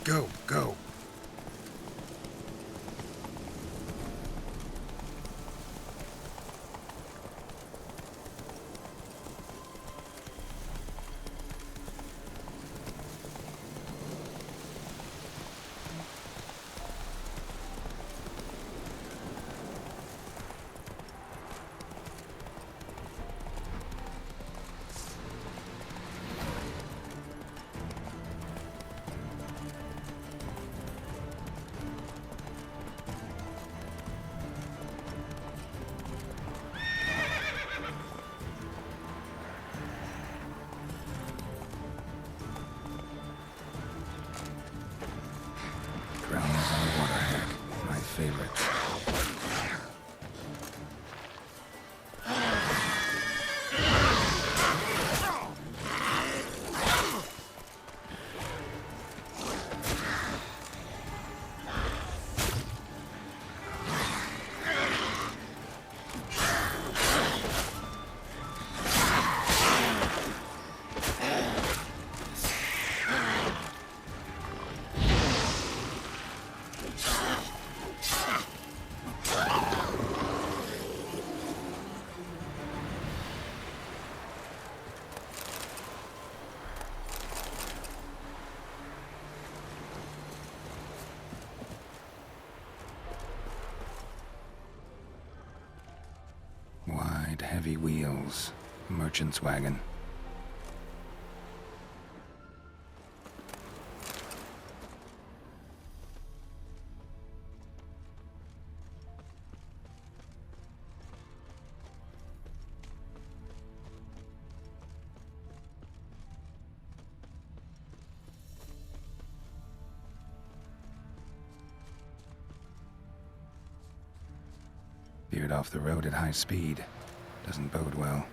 Go, go. Wide, heavy wheels. Merchant's wagon. Veered off the road at high speed. Doesn't bode well.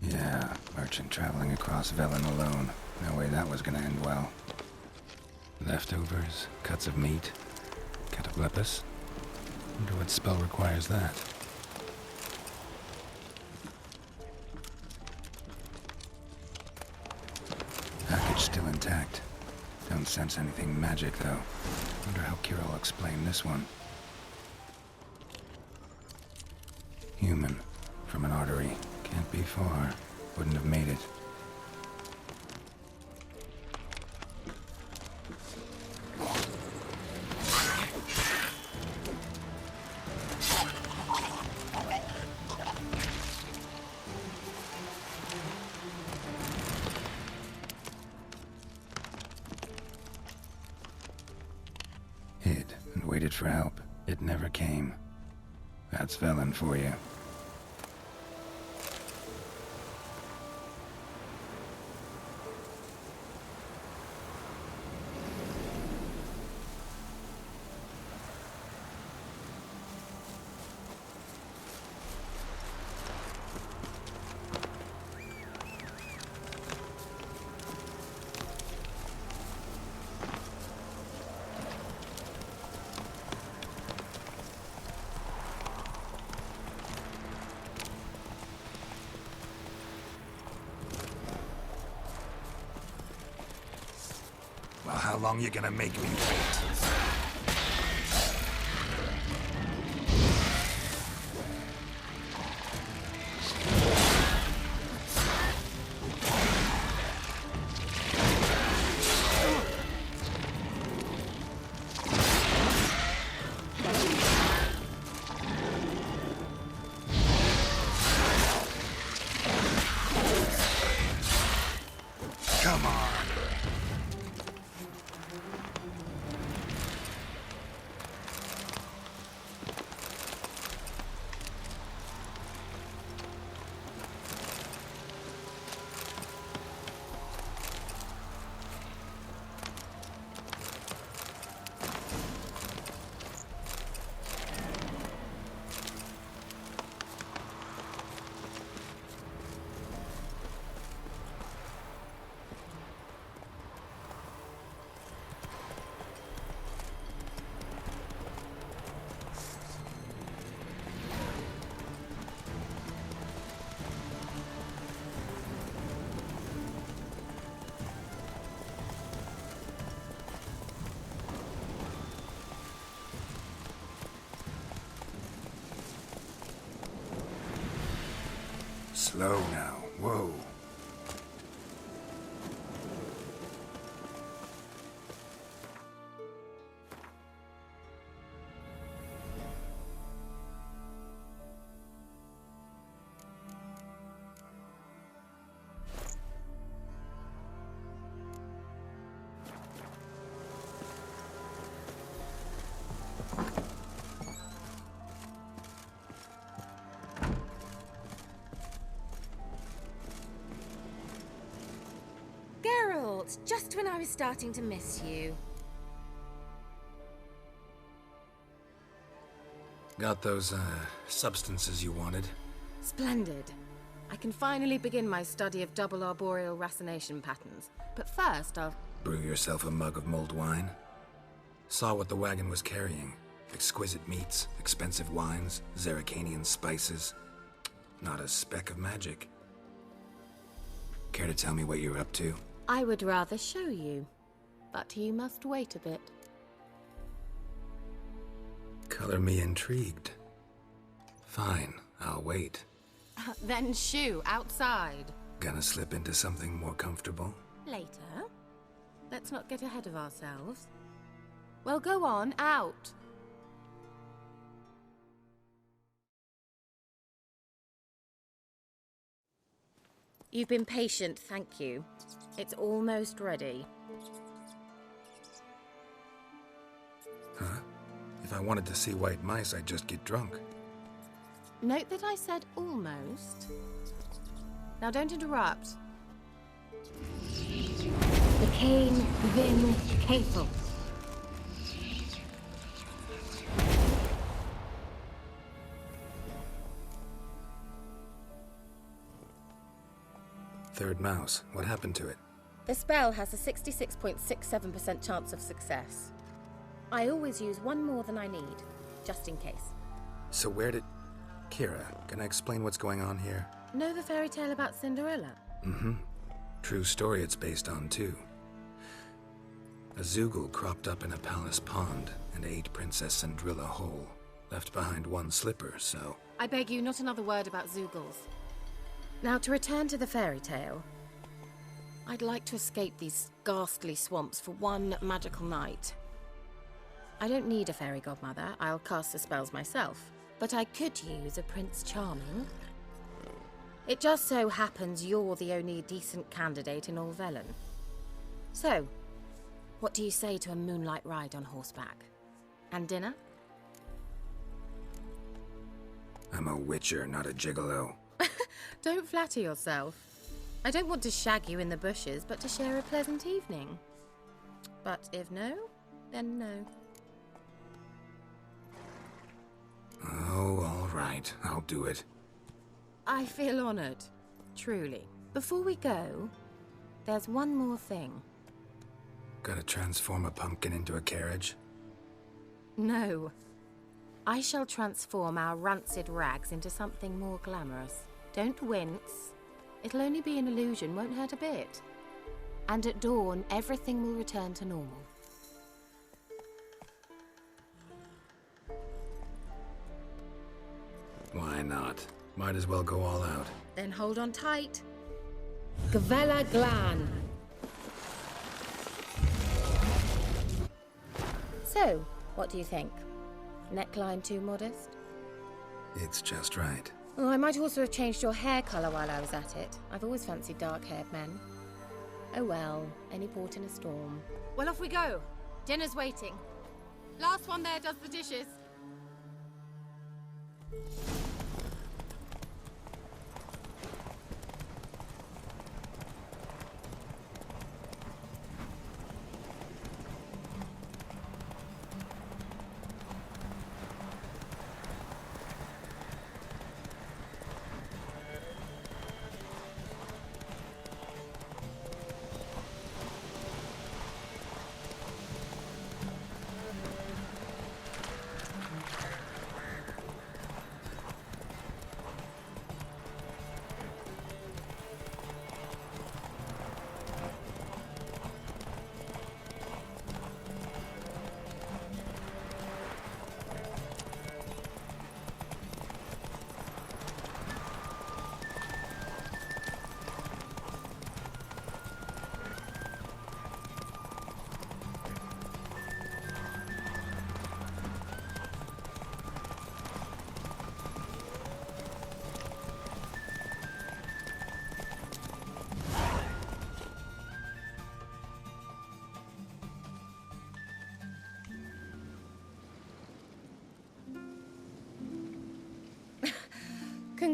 Yeah, merchant traveling across Velen alone. No way that was gonna end well. Leftovers, cuts of meat, cataplepis. Wonder what spell requires that. Package still intact. Don't sense anything magic, though. Wonder how Keira will explain this one. Human. From an artery. Can't be far. Wouldn't have made it. Hid and waited for help. It never came. That's Velen for you. Well, how long you gonna make me wait? Come on. Slow now. Whoa. Geralt, just when I was starting to miss you. Got those, substances you wanted? Splendid. I can finally begin my study of double arboreal racination patterns. But first, I'll... Brew yourself a mug of mulled wine? Saw what the wagon was carrying. Exquisite meats, expensive wines, Zerrikanian spices. Not a speck of magic. Care to tell me what you're up to? I would rather show you, but you must wait a bit. Color me intrigued. Fine, I'll wait. Then shoo, outside. Gonna slip into something more comfortable? Later. Let's not get ahead of ourselves. Well, go on, out. You've been patient, thank you. It's almost ready. Huh? If I wanted to see white mice, I'd just get drunk. Note that I said almost. Now don't interrupt. The cane vin capel. Third mouse. What happened to it? The spell has a 66.67% chance of success. I always use one more than I need, just in case. So where did... Keira, can I explain what's going on here? Know the fairy tale about Cinderella? Mm-hmm. True story it's based on, too. A Zoogle cropped up in a palace pond and ate Princess Cinderella whole. Left behind one slipper, so... I beg you, not another word about Zoogles. Now, to return to the fairy tale. I'd like to escape these ghastly swamps for one magical night. I don't need a fairy godmother, I'll cast the spells myself. But I could use a Prince Charming. It just so happens you're the only decent candidate in all Velen. So, what do you say to a moonlight ride on horseback? And dinner? I'm a witcher, not a gigolo. Don't flatter yourself. I don't want to shag you in the bushes, but to share a pleasant evening. But if no, then no. Oh, all right. I'll do it. I feel honored. Truly. Before we go, there's one more thing. Gotta transform a pumpkin into a carriage? No. I shall transform our rancid rags into something more glamorous. Don't wince. It'll only be an illusion, won't hurt a bit. And at dawn, everything will return to normal. Why not? Might as well go all out. Then hold on tight. Gavella Glan. So, what do you think? Neckline too modest? It's just right. Oh, I might also have changed your hair colour while I was at it. I've always fancied dark-haired men. Oh well, any port in a storm. Well, off we go. Dinner's waiting. Last one there does the dishes.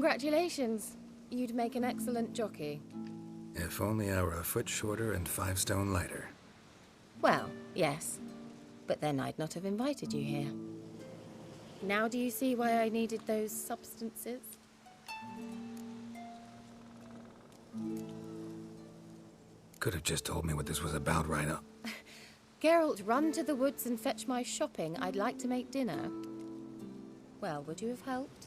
Congratulations. You'd make an excellent jockey. If only I were a foot shorter and 5 stone lighter. Well, yes. But then I'd not have invited you here. Now do you see why I needed those substances? Could have just told me what this was about right up. Geralt, run to the woods and fetch my shopping. I'd like to make dinner. Well, would you have helped?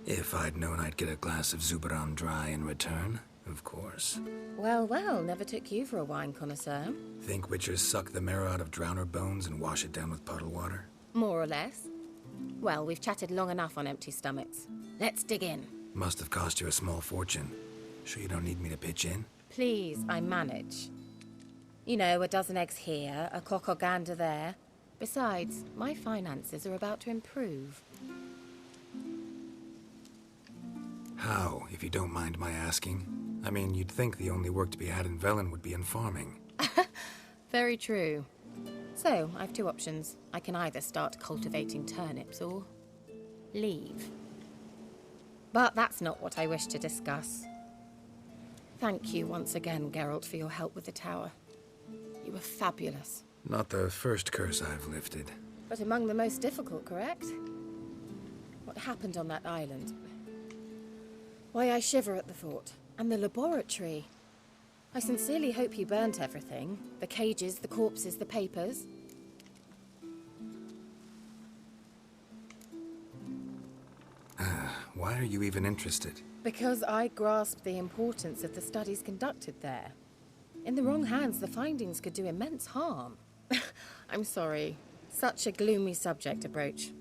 If I'd known I'd get a glass of Zubaram dry in return, of course. Well, well, never took you for a wine connoisseur. Think witchers suck the marrow out of drowner bones and wash it down with puddle water? More or less. Well, we've chatted long enough on empty stomachs. Let's dig in. Must have cost you a small fortune. Sure you don't need me to pitch in? Please, I manage. You know, a dozen eggs here, a cock or gander there. Besides, my finances are about to improve. How, if you don't mind my asking? I mean, you'd think the only work to be had in Velen would be in farming. Very true. So, I've 2 options. I can either start cultivating turnips or leave. But that's not what I wish to discuss. Thank you once again, Geralt, for your help with the tower. You were fabulous. Not the first curse I've lifted. But among the most difficult, correct? What happened on that island? Why, I shiver at the thought. And the laboratory. I sincerely hope you burnt everything. The cages, the corpses, the papers. Why are you even interested? Because I grasped the importance of the studies conducted there. In the wrong hands, the findings could do immense harm. I'm sorry. Such a gloomy subject to broach.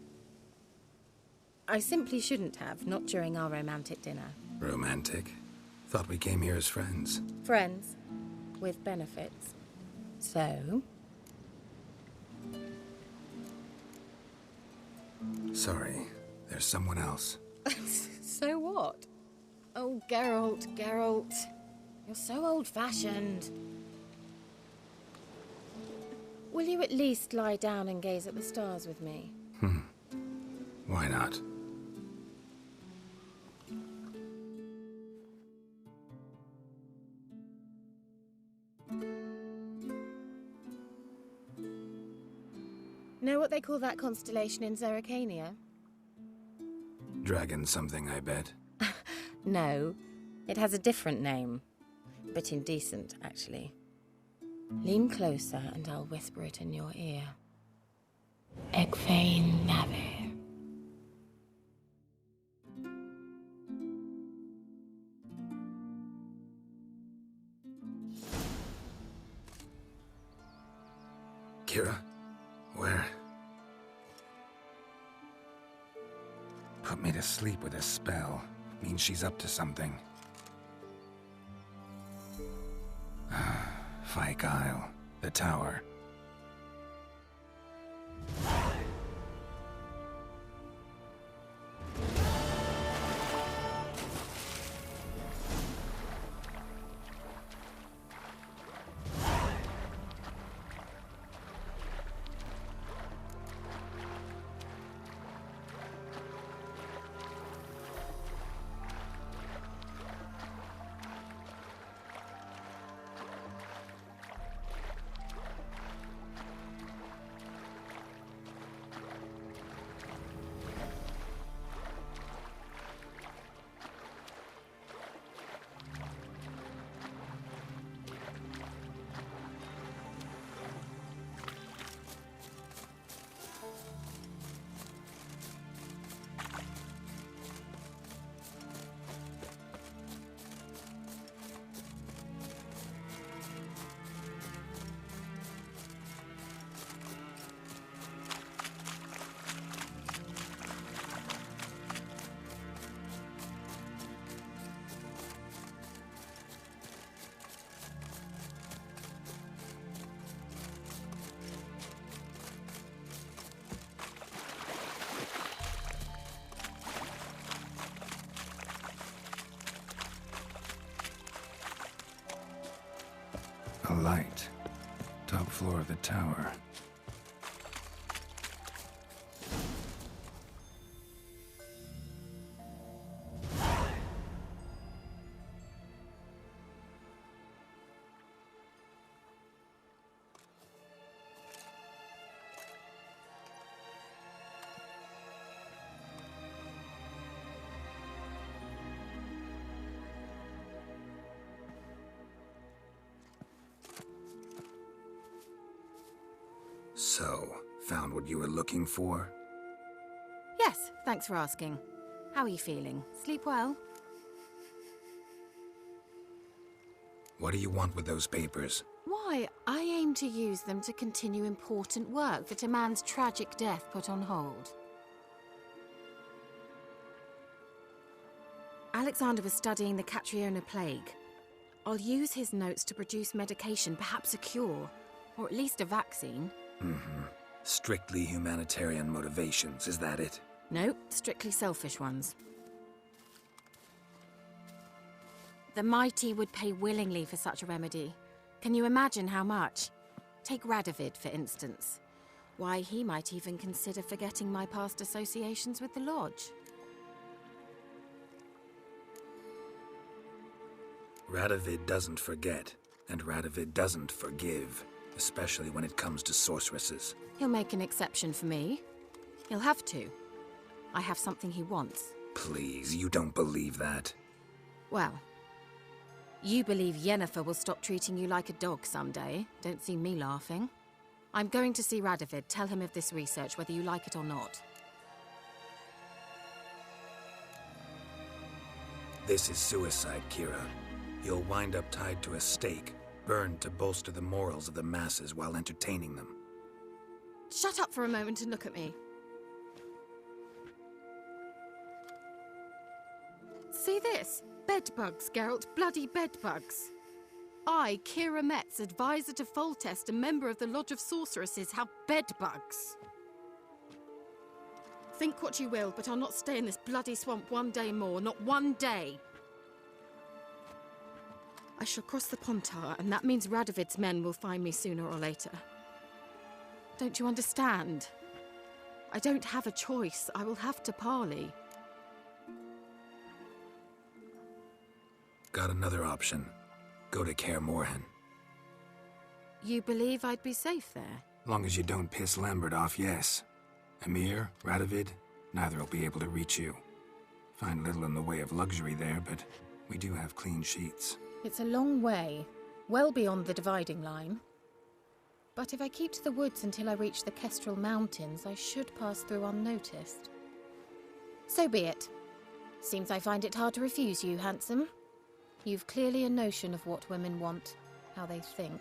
I simply shouldn't have, not during our romantic dinner. Romantic? Thought we came here as friends. Friends. With benefits. So? Sorry, there's someone else. So what? Oh, Geralt, Geralt. You're so old-fashioned. Will you at least lie down and gaze at the stars with me? Why not? Know what they call that constellation in Zerrikania? Dragon something, I bet. No, it has a different name. Bit indecent, actually. Lean closer and I'll whisper it in your ear. Egfain Nave. Keira? Where? Put me to sleep with a spell. Means she's up to something. Fyke Isle. The tower. A light. Top floor of the tower. So, found what you were looking for? Yes, thanks for asking. How are you feeling? Sleep well? What do you want with those papers? Why, I aim to use them to continue important work that a man's tragic death put on hold. Alexander was studying the Catriona plague. I'll use his notes to produce medication, perhaps a cure, or at least a vaccine. Strictly humanitarian motivations, is that it? No, strictly selfish ones. The mighty would pay willingly for such a remedy. Can you imagine how much? Take Radovid, for instance. Why, he might even consider forgetting my past associations with the Lodge. Radovid doesn't forget, and Radovid doesn't forgive, especially when it comes to sorceresses. He'll make an exception for me. He'll have to. I have something he wants. Please, you don't believe that. Well, you believe Yennefer will stop treating you like a dog someday. Don't see me laughing. I'm going to see Radovid. Tell him of this research, whether you like it or not. This is suicide, Keira. You'll wind up tied to a stake, burned to bolster the morals of the masses while entertaining them. Shut up for a moment and look at me. See this? Bedbugs, Geralt. Bloody bedbugs. I, Keira Metz, advisor to Foltest and member of the Lodge of Sorceresses, have bedbugs. Think what you will, but I'll not stay in this bloody swamp one day more. Not one day. I shall cross the Pontar, and that means Radovid's men will find me sooner or later. Don't you understand? I don't have a choice. I will have to parley. Got another option. Go to Kaer Morhen. You believe I'd be safe there? Long as you don't piss Lambert off, yes. Emir, Radovid, neither will be able to reach you. Find little in the way of luxury there, but we do have clean sheets. It's a long way, well beyond the dividing line. But if I keep to the woods until I reach the Kestrel Mountains, I should pass through unnoticed. So be it. Seems I find it hard to refuse you, handsome. You've clearly a notion of what women want, how they think.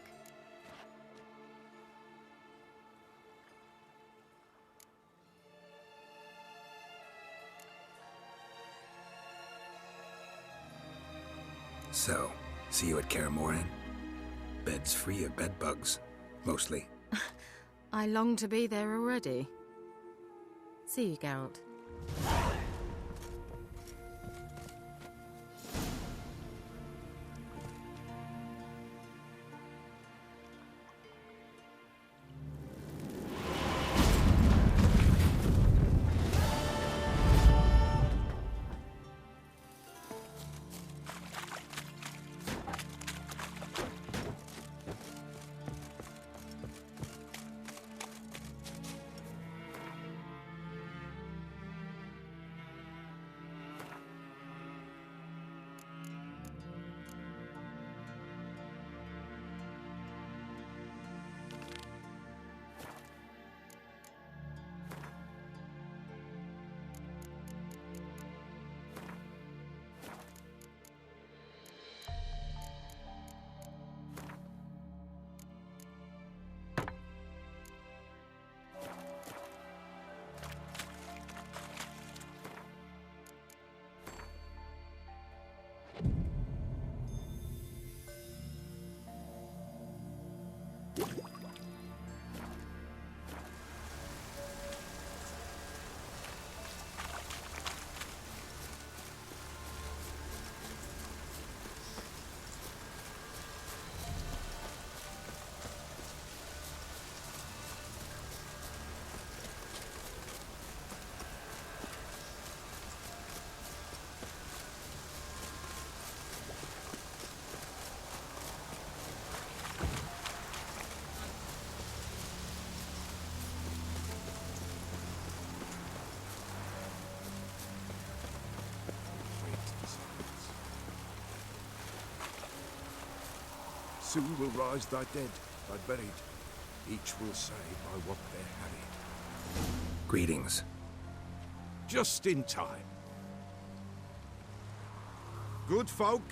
So, see you at Kaer Morhen? Beds free of bedbugs, mostly. I long to be there already. See you, Geralt. Soon will rise thy dead, thy buried. Each will say by what they're having. Greetings. Just in time. Good folk,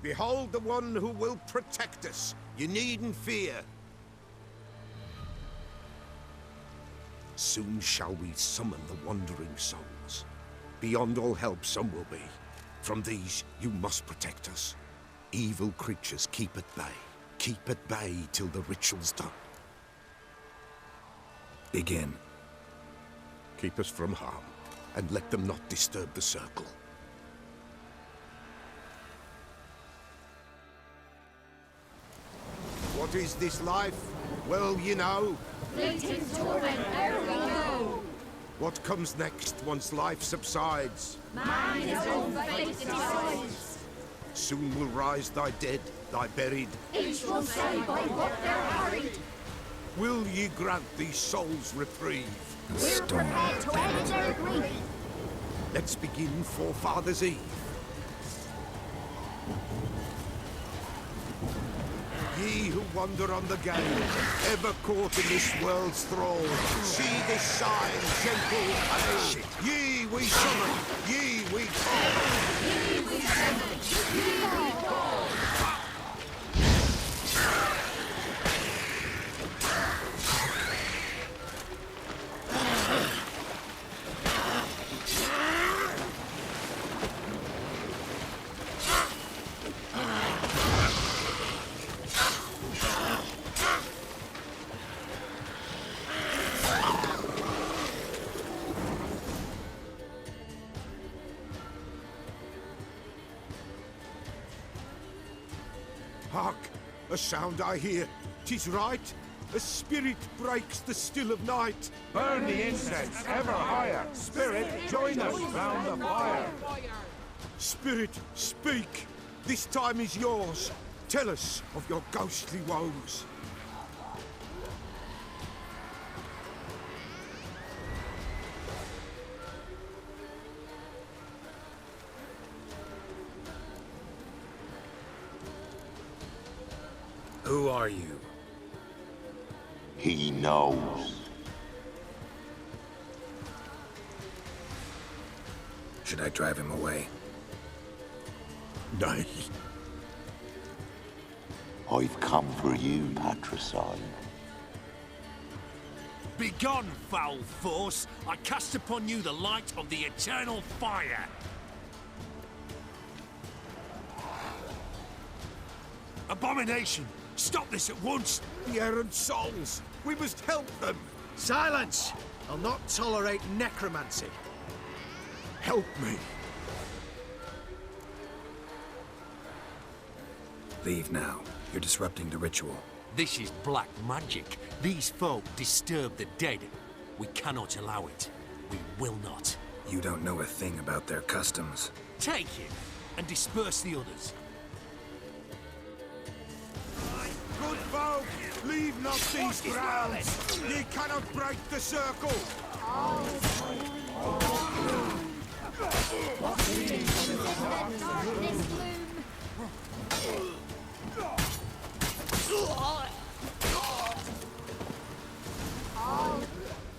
behold the one who will protect us. You needn't fear. Soon shall we summon the wandering souls. Beyond all help some will be. From these you must protect us. Evil creatures keep at bay. Keep at bay till the ritual's done. Begin. Keep us from harm, and let them not disturb the circle. What is this life? Well, you know. Fleeting torment, there we go. What comes next once life subsides? Man his own fate decides. Soon will rise thy dead, thy buried. Each will say by what they're hurried. Will ye grant these souls reprieve? The We're storm. prepared to end their grief. Let's begin Forefathers' Eve. Ye who wander on the gale, ever caught in this world's thrall, see this sign, gentle pale. Ye we summon, ye we call. Hark! A sound I hear. 'Tis right. A spirit breaks the still of night. Burn the incense ever higher. Spirit, join us round the fire. Spirit, speak. This time is yours. Tell us of your ghostly woes. Who are you? He knows. Should I drive him away? Nay. I've come for you, patricide. Begone, foul force! I cast upon you the light of the eternal fire! Abomination! Stop this at once! The errant souls. We must help them. Silence! I'll not tolerate necromancy. Help me. Leave now. You're disrupting the ritual. This is black magic. These folk disturb the dead. We cannot allow it. We will not. You don't know a thing about their customs. Take him and disperse the others. Good folk, leave not these grounds. Ye cannot break the circle.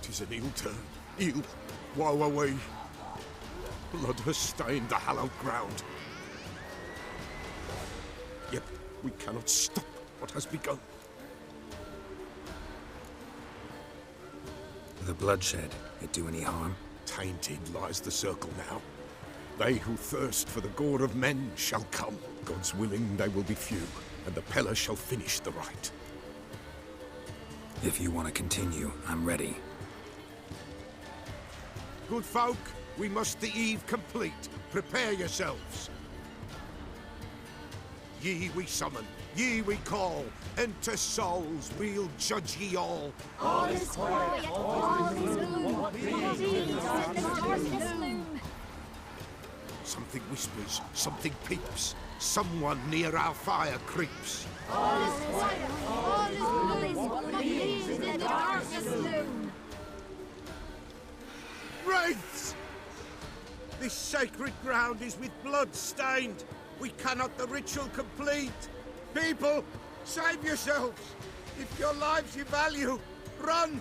Tis an ill turn. Ill. Woe away. Blood has stained the hallowed ground. Yet we cannot stop what has begun. The bloodshed, it do any harm? Tainted lies the circle now. They who thirst for the gore of men shall come. God's willing they will be few, and the Peller shall finish the rite. If you want to continue, I'm ready. Good folk, we must the eve complete. Prepare yourselves. Ye we summon, ye we call. Enter souls, we'll judge ye all. All is quiet, all is gloom. What is in the darkness loom? Something whispers, something peeps. Someone near our fire creeps. All is quiet, all is gloom. What is in the darkness loom? Wraiths! This sacred ground is with blood stained. We cannot the ritual complete. People, save yourselves. If your lives you value, run!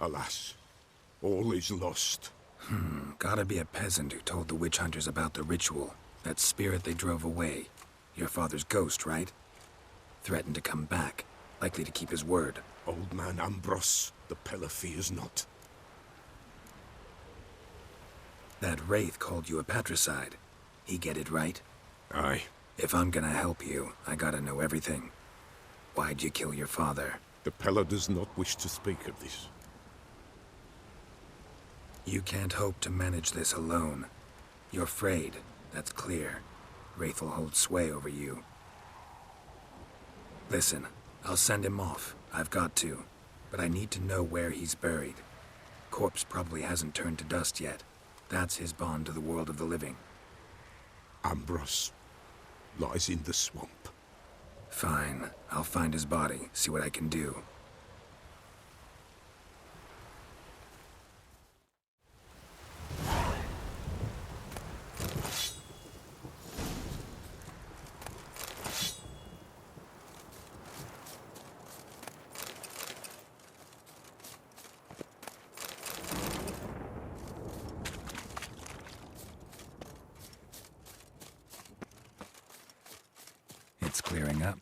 Alas, all is lost. Gotta be a peasant who told the witch hunters about the ritual. That spirit they drove away. Your father's ghost, right? Threatened to come back. Likely to keep his word. Old man Ambros, the Pellar fears not. That wraith called you a patricide. He get it right? Aye. If I'm gonna help you, I gotta know everything. Why'd you kill your father? The Pellar does not wish to speak of this. You can't hope to manage this alone. You're afraid, that's clear. Wraith will hold sway over you. Listen, I'll send him off. I've got to. But I need to know where he's buried. Corpse probably hasn't turned to dust yet. That's his bond to the world of the living. Ambros lies in the swamp. Fine. I'll find his body, see what I can do. It's clearing up.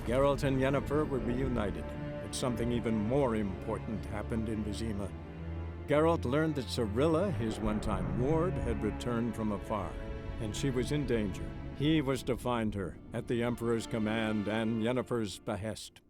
Geralt and Yennefer were reunited, but something even more important happened in Vizima. Geralt learned that Cirilla, his one-time ward, had returned from afar, and she was in danger. He was to find her, at the Emperor's command and Yennefer's behest.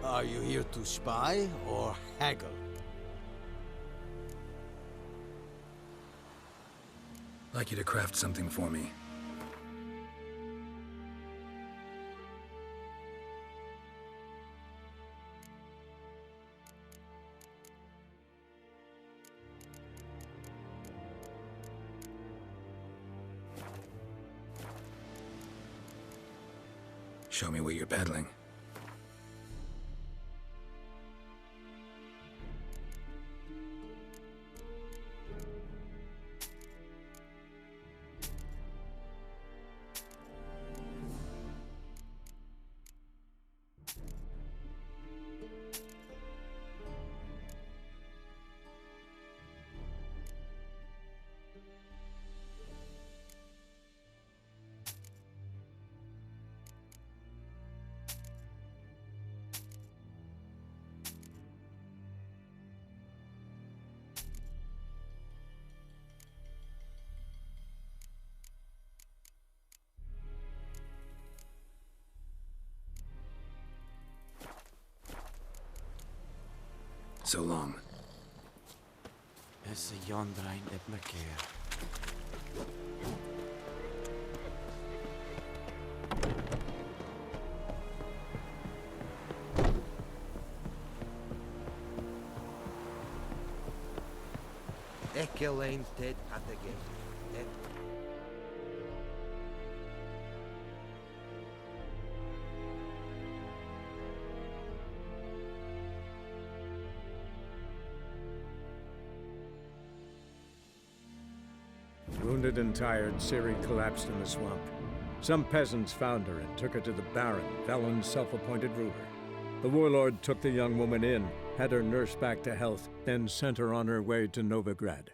Are you here to spy or haggle? I'd like you to craft something for me. Show me what you're peddling. So long. Is yondrain et me keer. Ik alleen dit at the gate. Wounded and tired, Ciri collapsed in the swamp. Some peasants found her and took her to the Baron, Velen's self-appointed ruler. The warlord took the young woman in, had her nursed back to health, then sent her on her way to Novigrad.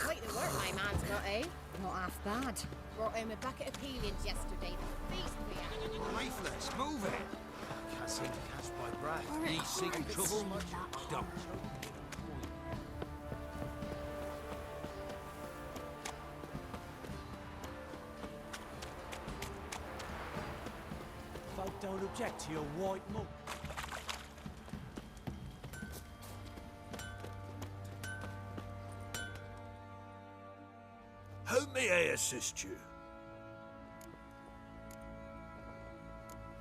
Quite the work my man's got, eh? Not half bad. Brought home a bucket of peelings yesterday. The feast we had. Lifeless, move it. Can't seem to catch my breath. Alright, You seeking trouble? Don't. Folk don't object to your white mug. How may I assist you?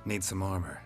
Need some armor.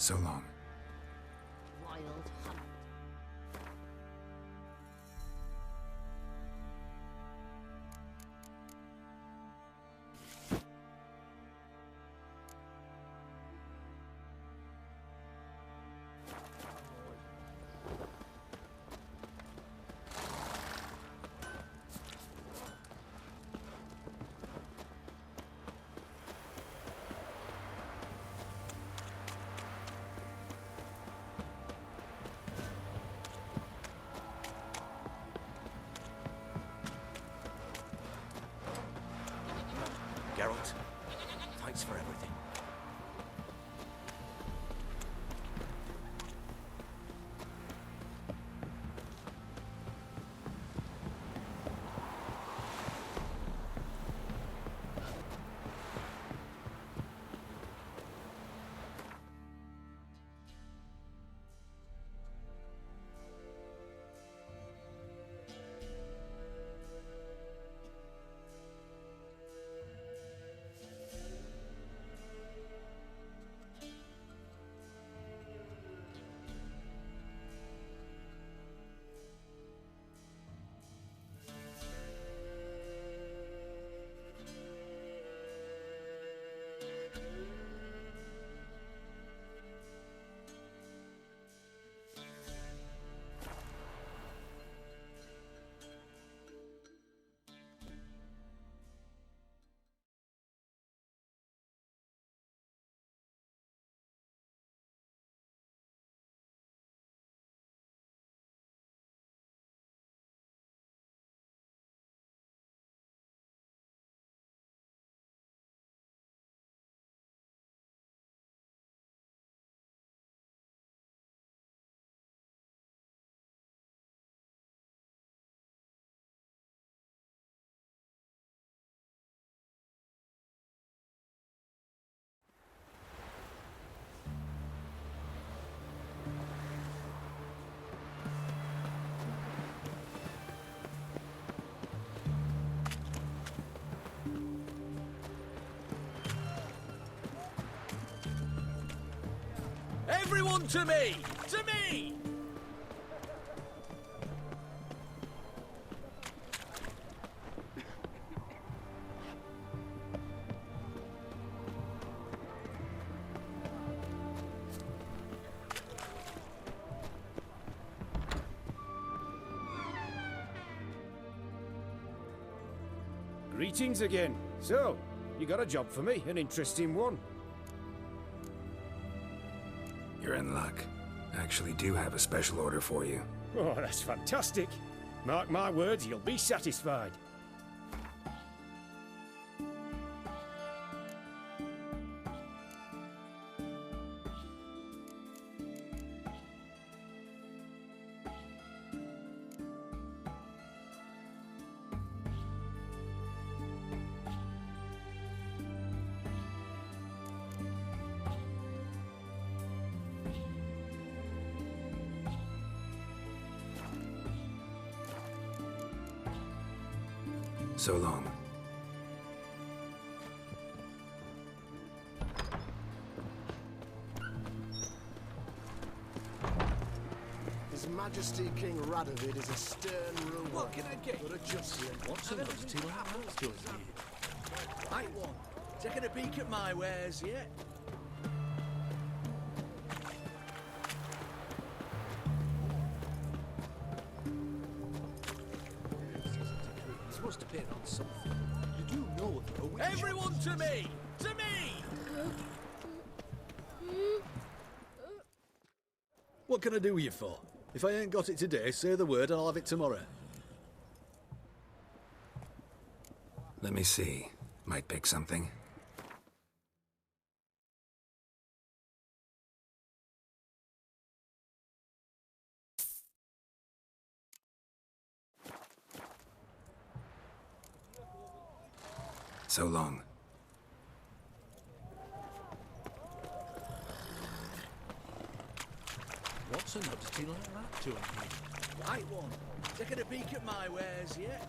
So long. Wild hunt. Geralt, fights for everything. Everyone to me! To me! Greetings again. So, you got a job for me, an interesting one. You're in luck. I actually do have a special order for you. Oh, that's fantastic. Mark my words, you'll be satisfied. So long. His Majesty King Radovid is a stern ruler. What can I get? But a just one. What's a tea like to us here? Right one. Taking a peek at my wares yet? This must have been on something. You do know there are witches. Everyone to me! To me! What can I do you for? If I ain't got it today, say the word and I'll have it tomorrow. Let me see. Might pick something. So long. What's an oddity like that to us? Right one. Taking a peek at my wares yet?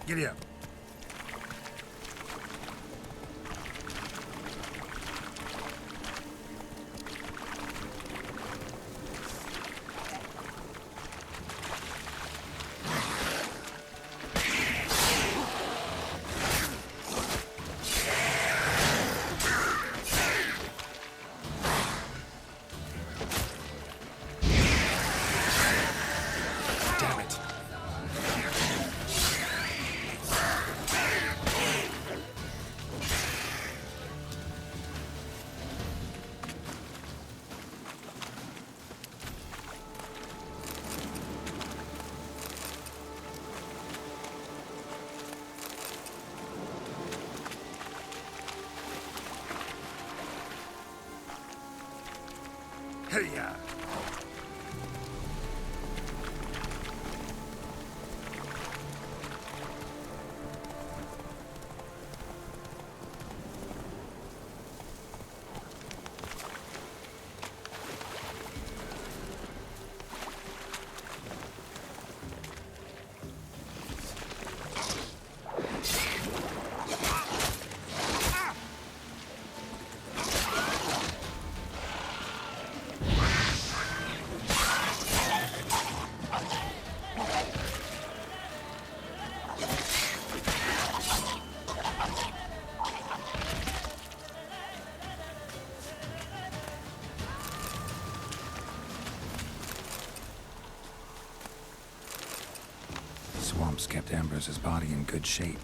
Giddy up. Hey-ya! Swamps kept Ambrose's body in good shape.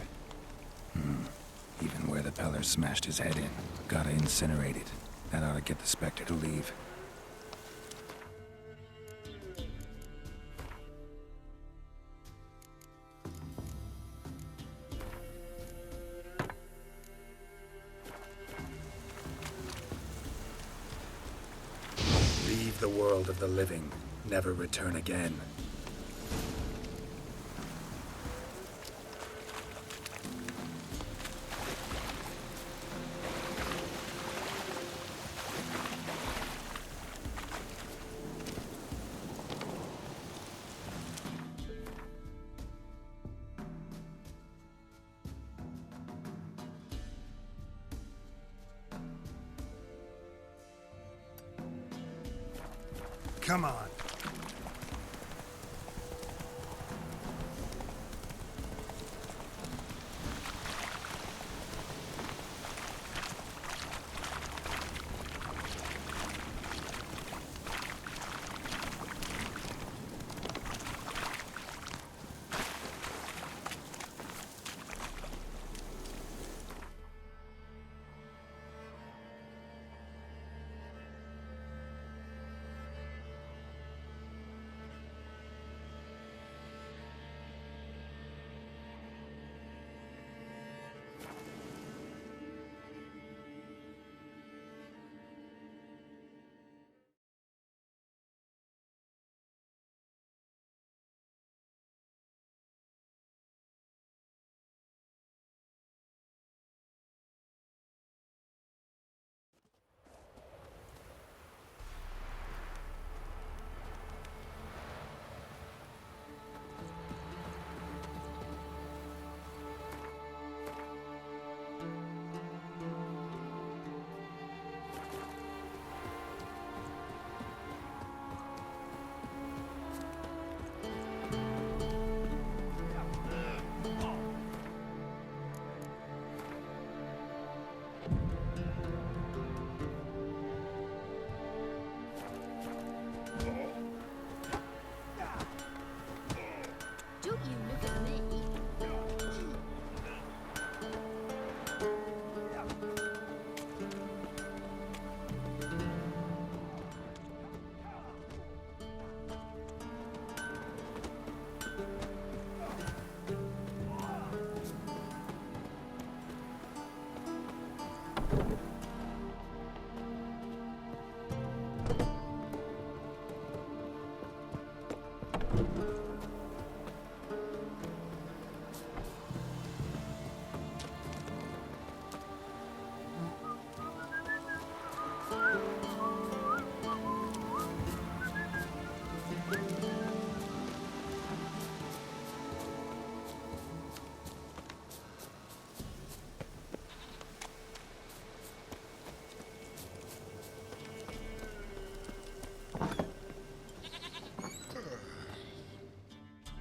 Even where the Peller smashed his head in. Gotta incinerate it. That ought to get the Spectre to leave. Leave the world of the living. Never return again. Come on.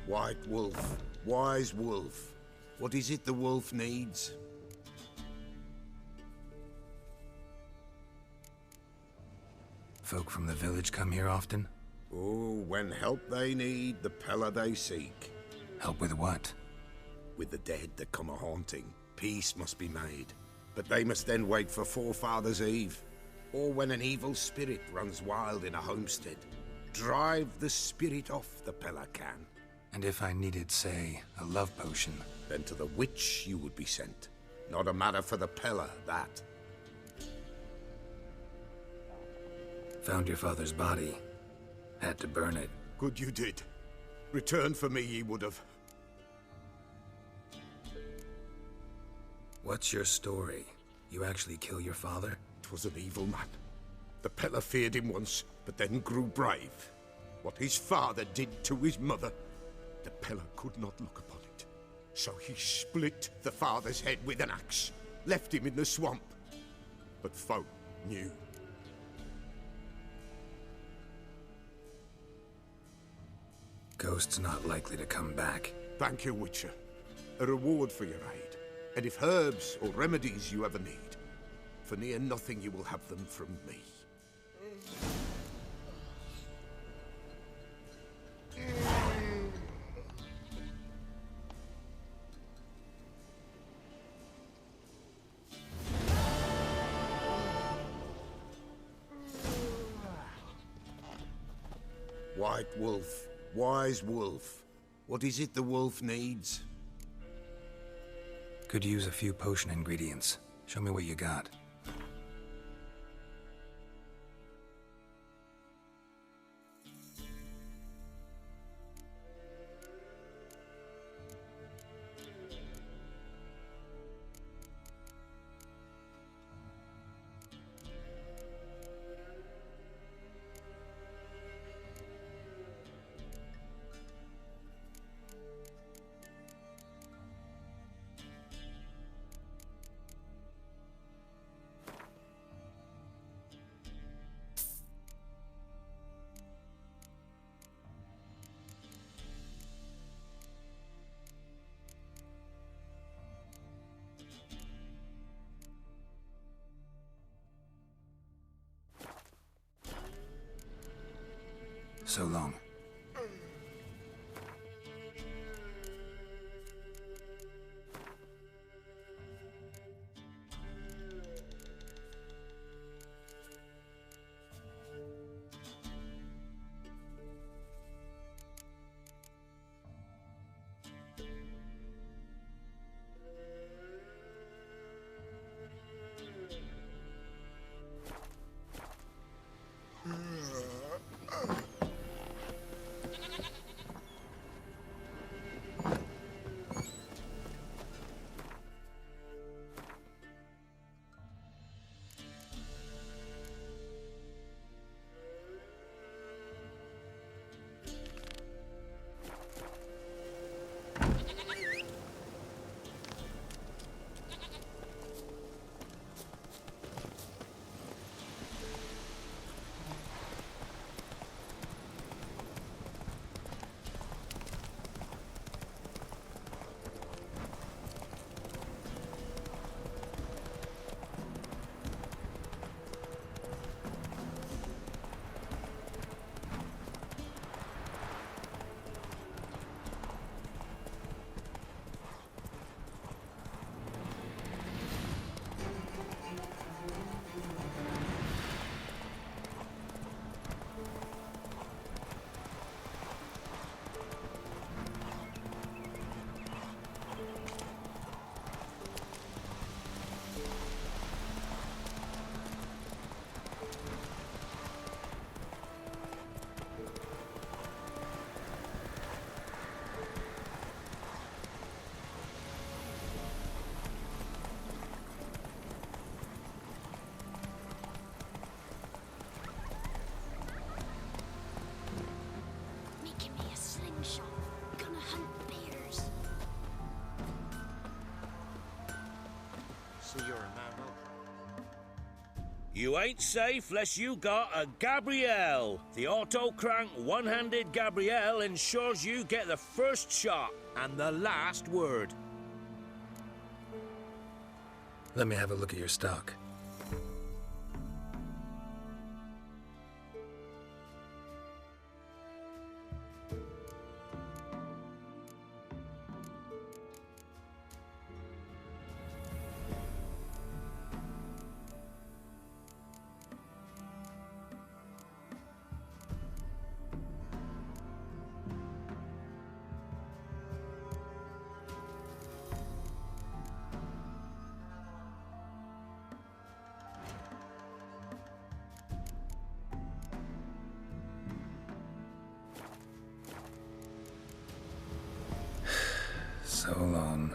White wolf, wise wolf. What is it the wolf needs? Folk from the village come here often? Oh, when help they need, the Pella they seek. Help with what? With the dead that come a-haunting, peace must be made. But they must then wait for Forefathers' Eve, or when an evil spirit runs wild in a homestead. Drive the spirit off, the Pella can. And if I needed, say, a love potion? Then to the witch you would be sent. Not a matter for the Pella, that. Found your father's body. Had to burn it. Good you did. Return for me ye would have. What's your story? You actually kill your father? 'Twas an evil man. The Pella feared him once, but then grew brave. What his father did to his mother, the Pella could not look upon it. So he split the father's head with an axe, left him in the swamp. But folk knew. Ghost's not likely to come back. Thank you, Witcher. A reward for your aid. And if herbs or remedies you ever need, for near nothing you will have them from me. White wolf, wise wolf. What is it the wolf needs? Could use a few potion ingredients. Show me what you got. So long. You ain't safe less you got a Gabrielle. The auto-crank one-handed Gabrielle ensures you get the first shot and the last word. Let me have a look at your stock. So long.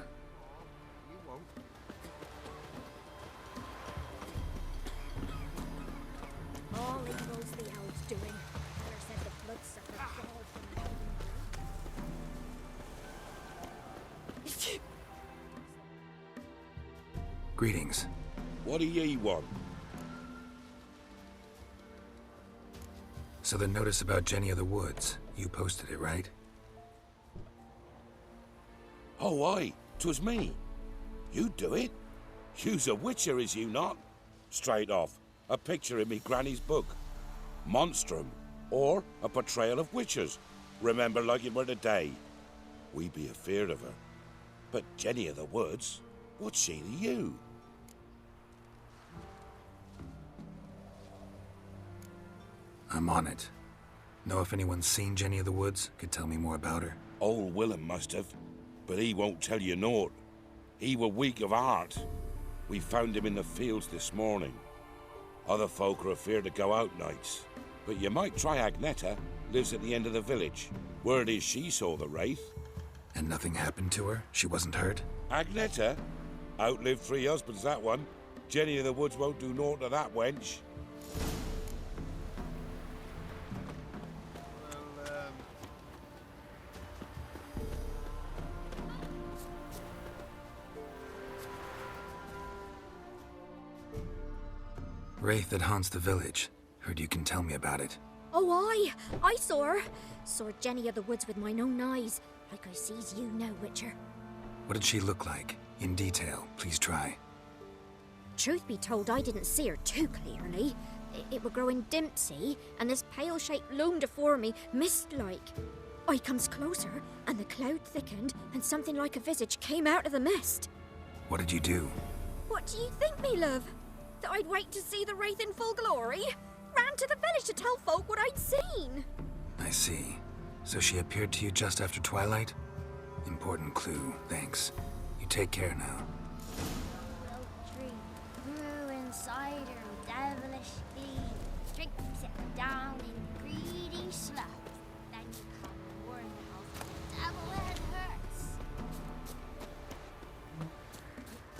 All it knows the owl's doing. Keira said the bloodsucker crawled from the Greetings. What do ye want? So the notice about Jenny of the Woods, you posted it, right? Oh, aye, 'twas me. You do it? You's a witcher, is you not? Straight off, a picture in me granny's book. Monstrum, or a portrayal of witchers. Remember like it were today. We be afeard of her. But Jenny of the Woods, what's she to you? I'm on it. Know if anyone's seen Jenny of the Woods? Could tell me more about her? Old Willem must have, but he won't tell you naught. He were weak of heart. We found him in the fields this morning. Other folk are afeard to go out nights. But you might try Agneta, lives at the end of the village. Word is she saw the wraith. And nothing happened to her? She wasn't hurt? Agneta? Outlived 3 husbands, that one. Jenny of the Woods won't do naught to that wench. Wraith that haunts the village. Heard you can tell me about it. Oh, I saw her. Saw Jenny of the Woods with mine own eyes, like I sees you now, Witcher. What did she look like? In detail, please try. Truth be told, I didn't see her too clearly. It were growing dim, see, and this pale shape loomed afore me, mist-like. I comes closer, and the cloud thickened, and something like a visage came out of the mist. What did you do? What do you think, me love? That I'd wait to see the wraith in full glory? Ran to the village to tell folk what I'd seen. I see. So she appeared to you just after twilight? Important clue, thanks. You take care now. Tree grew inside her devilish glee, strips it down in greedy sloth. Then you come warn of the devil it hurts.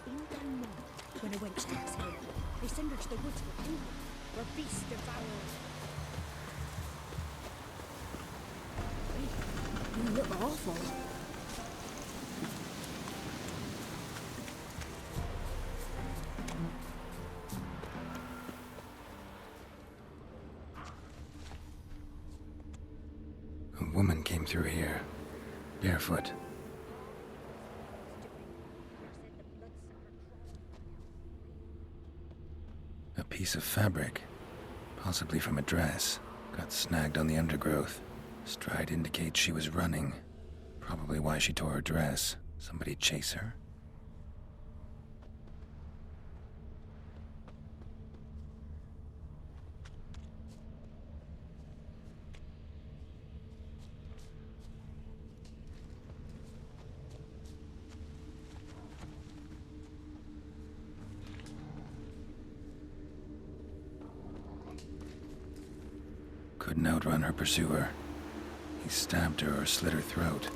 In Dunmore, when a wench takes home, they send her to the woods with England, where beasts devour. You look awful. A woman came through here, barefoot. A piece of fabric, possibly from a dress, got snagged on the undergrowth. Stride indicates she was running. Probably why she tore her dress. Somebody chase her? Couldn't outrun her pursuer. He stabbed her or slit her throat.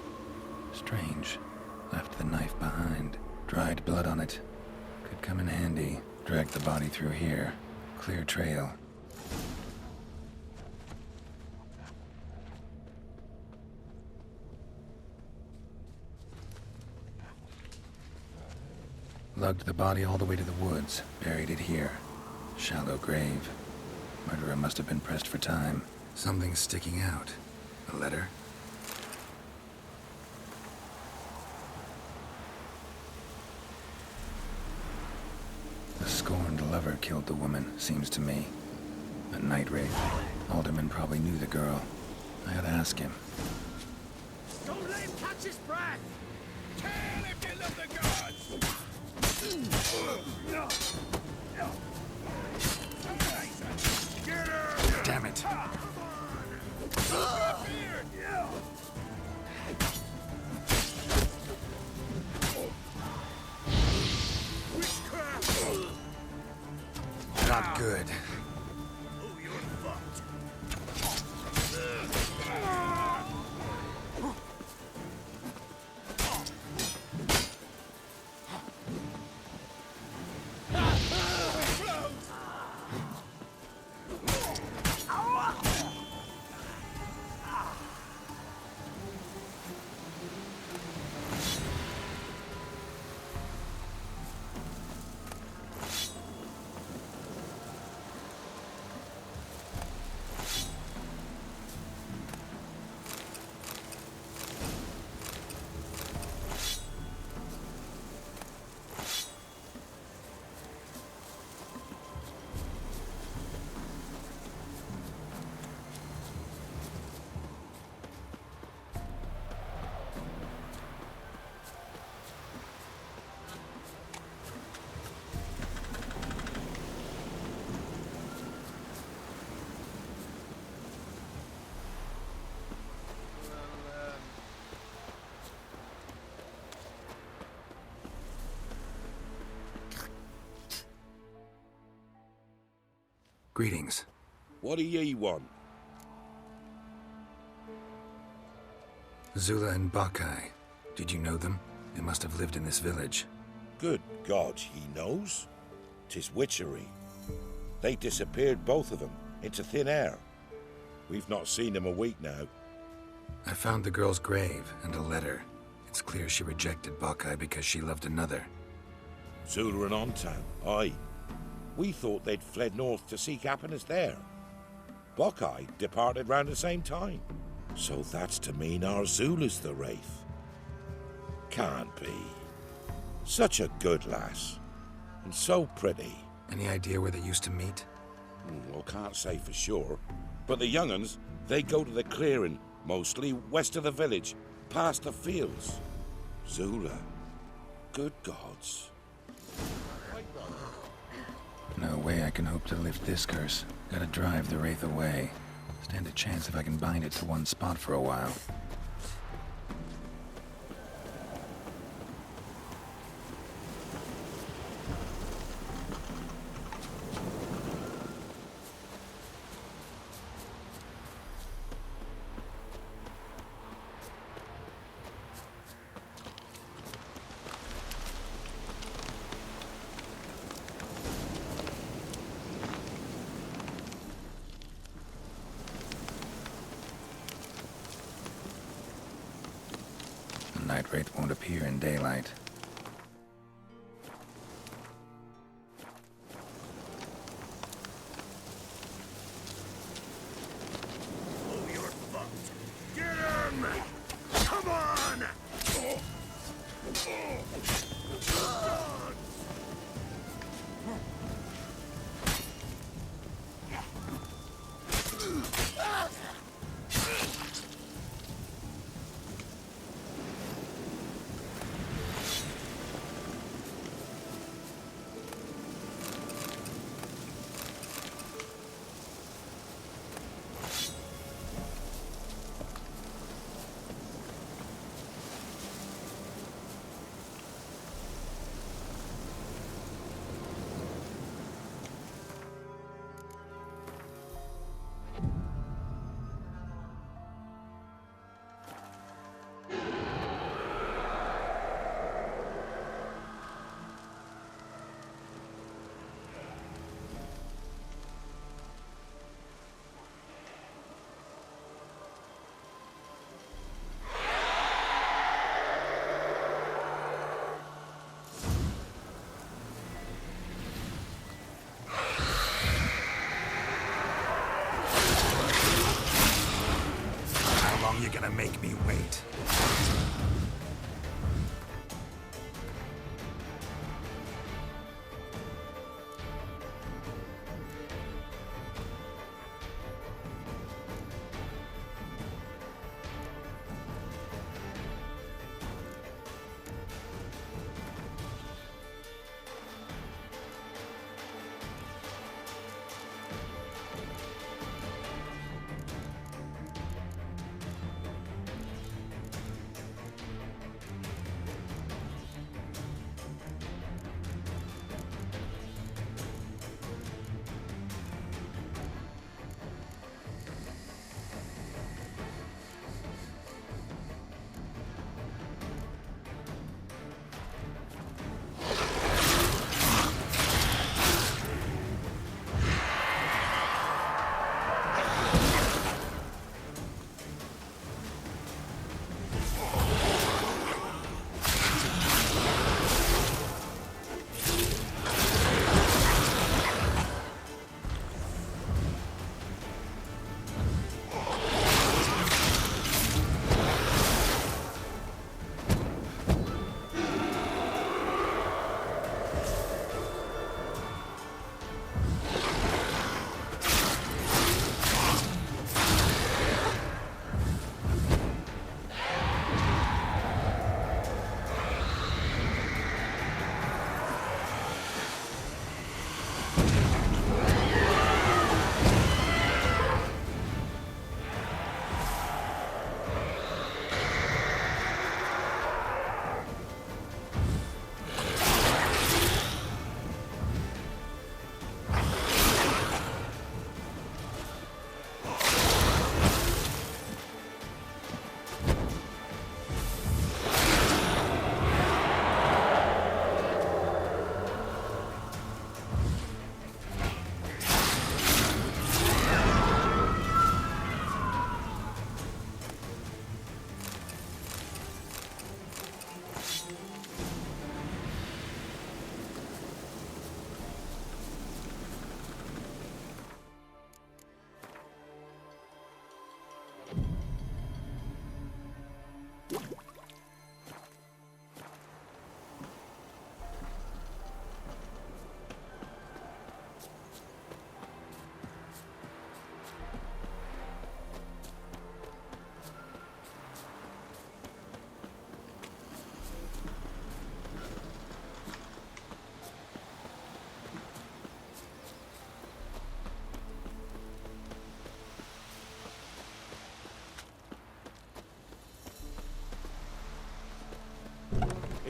Strange. Left the knife behind. Dried blood on it. Could come in handy. Dragged the body through here. Clear trail. Lugged the body all the way to the woods. Buried it here. Shallow grave. Murderer must have been pressed for time. Something's sticking out. A letter? The scorned lover killed the woman, seems to me. A night raid. Alderman probably knew the girl. I ought to ask him. Don't let him catch his breath! Kill if you love the gods! Damn it! Not good. Oh, you're fucked. Greetings. What do ye want? Zula and Bacchae. Did you know them? They must have lived in this village. Good God, he knows? 'Tis witchery. They disappeared, both of them, into thin air. We've not seen them a week now. I found the girl's grave and a letter. It's clear she rejected Bacchae because she loved another. Zula and Ontan, aye. We thought they'd fled north to seek happiness there. Bacchae departed round the same time. So that's to mean our Zula's the wraith. Can't be. Such a good lass. And so pretty. Any idea where they used to meet? Well, can't say for sure. But the young'uns, they go to the clearing, mostly west of the village, past the fields. Zula. Good gods. No way I can hope to lift this curse. Gotta drive the wraith away. Stand a chance if I can bind it to one spot for a while. Night wraith won't appear in daylight. Oh, you're fucked. Get him! Come on!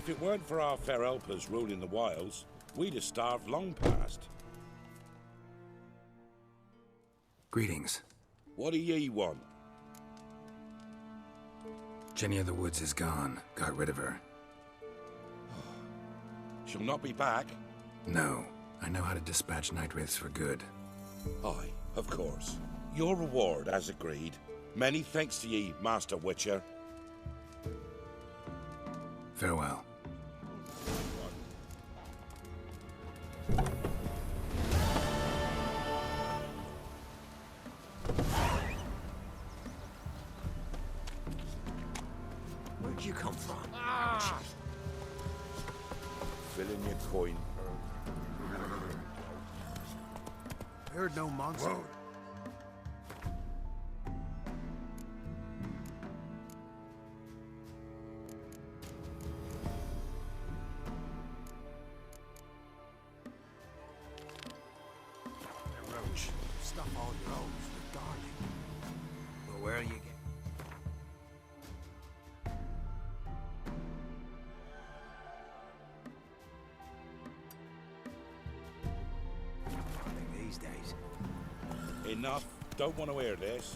If it weren't for our fair helpers ruling the wilds, we'd have starved long past. Greetings. What do ye want? Jenny of the Woods is gone. Got rid of her. She'll not be back? No. I know how to dispatch night wraiths for good. Aye, of course. Your reward, as agreed. Many thanks to ye, Master Witcher. Farewell. Where'd you come from? Fill in your coin. Heard no monster. Whoa. Roach. Stuff all your own for garlic. Well, where are you getting? These days. Enough. Don't want to hear this.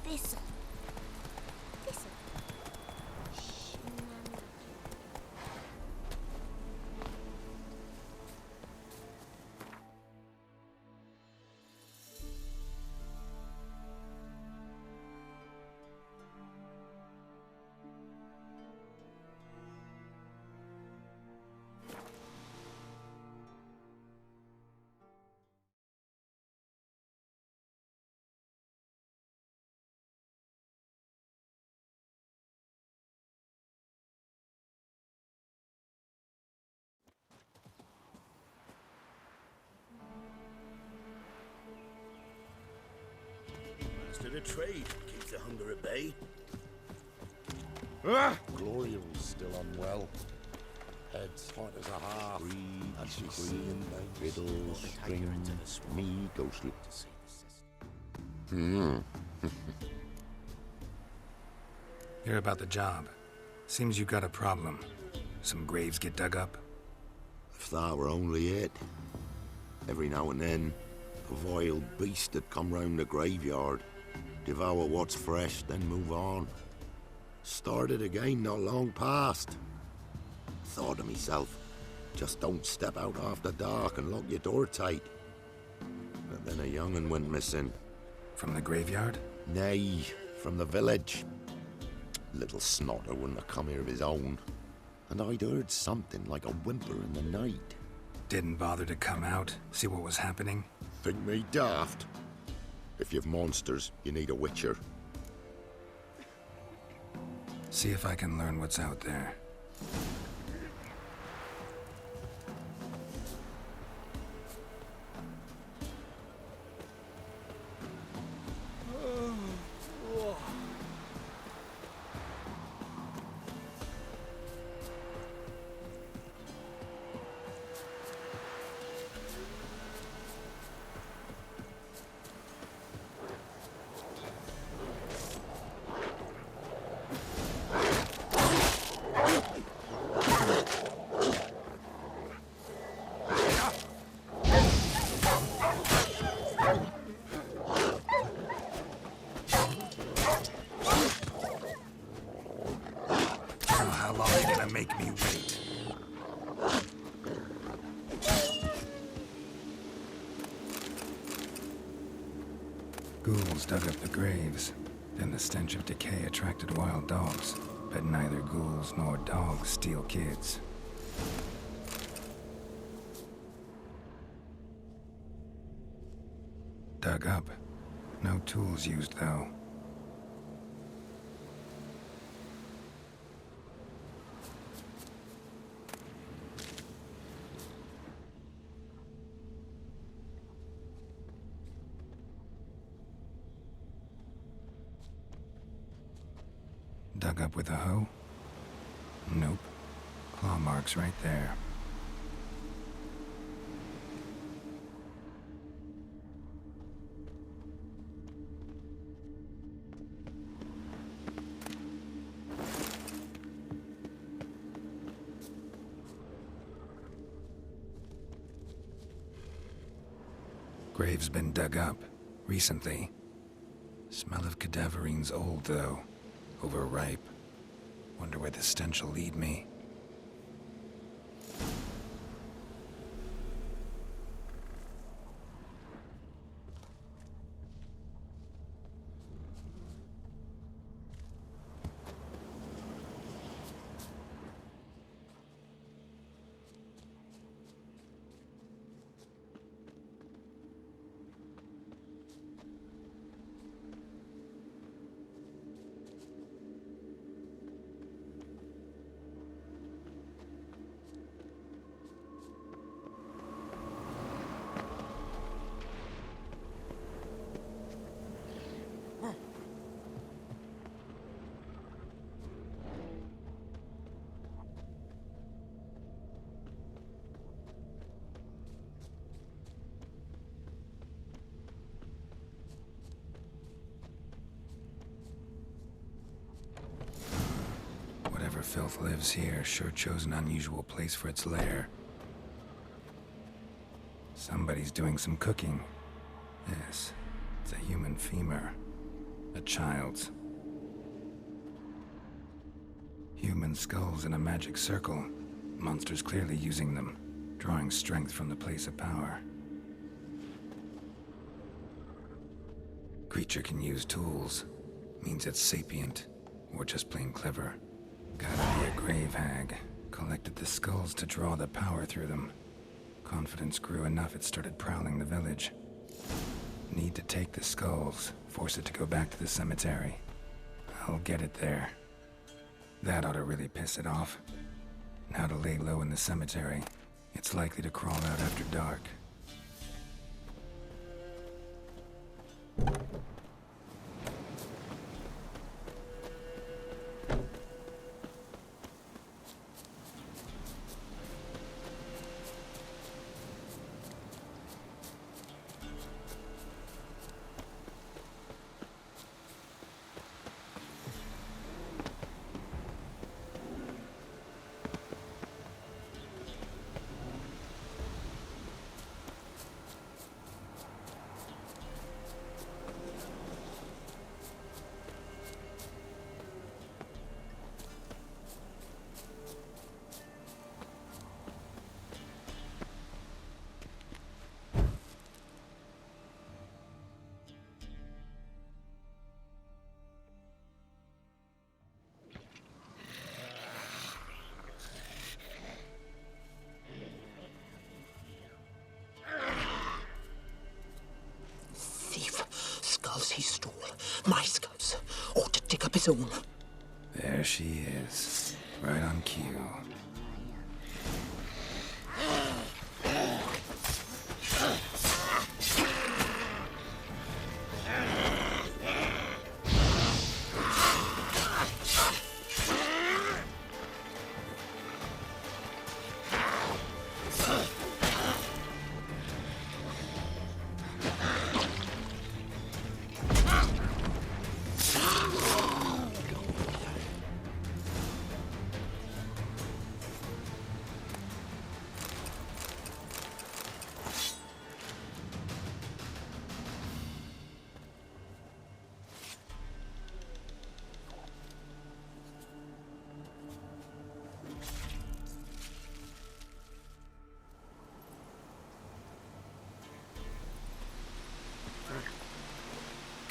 Thistle. Thistle. Master of trade keeps the hunger at bay. Gloriel's still unwell. Head's hot as a half. And she's screaming, riddles, string, me ghostly. Hear about the job. Seems you got a problem. Some graves get dug up? If that were only it. Every now and then, a vile beast would come round the graveyard, devour what's fresh, then move on. Started again not long past. Thought to myself, just don't step out after dark and lock your door tight. But then a young'un went missing. From the graveyard? Nay, from the village. Little snotter wouldn't have come here of his own. And I'd heard something like a whimper in the night. Didn't bother to come out, see what was happening? Think me daft? If you've monsters, you need a witcher. See if I can learn what's out there. Make me wait. Ghouls dug up the graves. Then the stench of decay attracted wild dogs. But neither ghouls nor dogs steal kids. Dug up. No tools used, though. Dug up with a hoe? Nope. Claw marks right there. Grave's been dug up. Recently. Smell of cadaverine's old, though. Overripe. Wonder where the stench will lead me. Whatever filth lives here sure chose an unusual place for its lair. Somebody's doing some cooking. Yes, it's a human femur. A child's. Human skulls in a magic circle. Monsters clearly using them, drawing strength from the place of power. Creature can use tools. Means it's sapient, or just plain clever. Gotta be a grave hag. Collected the skulls to draw the power through them. Confidence grew enough it started prowling the village. Need to take the skulls, force it to go back to the cemetery. I'll get it there. That ought to really piss it off. Now to lay low in the cemetery. It's likely to crawl out after dark. He stole my skulls, or to dig up his own. There she is, right on cue.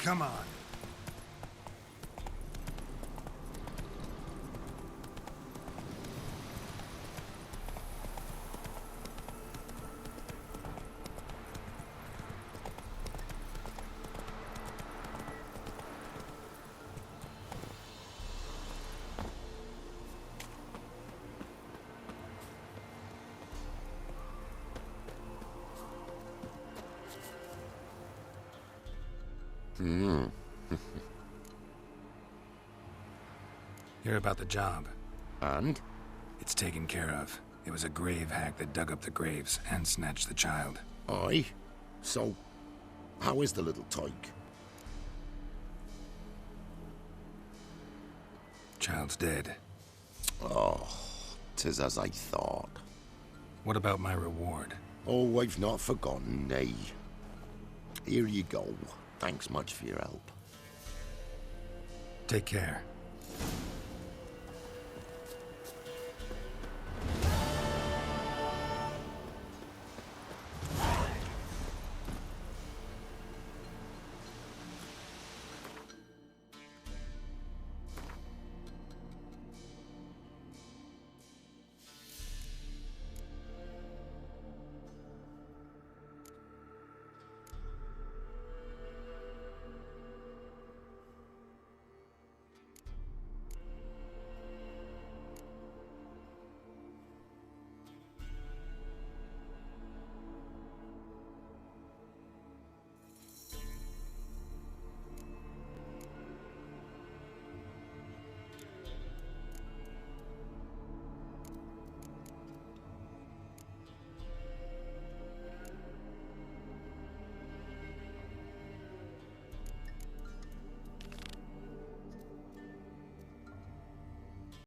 Come on. Hear about the job. And? It's taken care of. It was a grave hag that dug up the graves and snatched the child. Aye? So, how is the little tyke? Child's dead. Oh, 'tis as I thought. What about my reward? Oh, I've not forgotten, nay. Here you go. Thanks much for your help. Take care.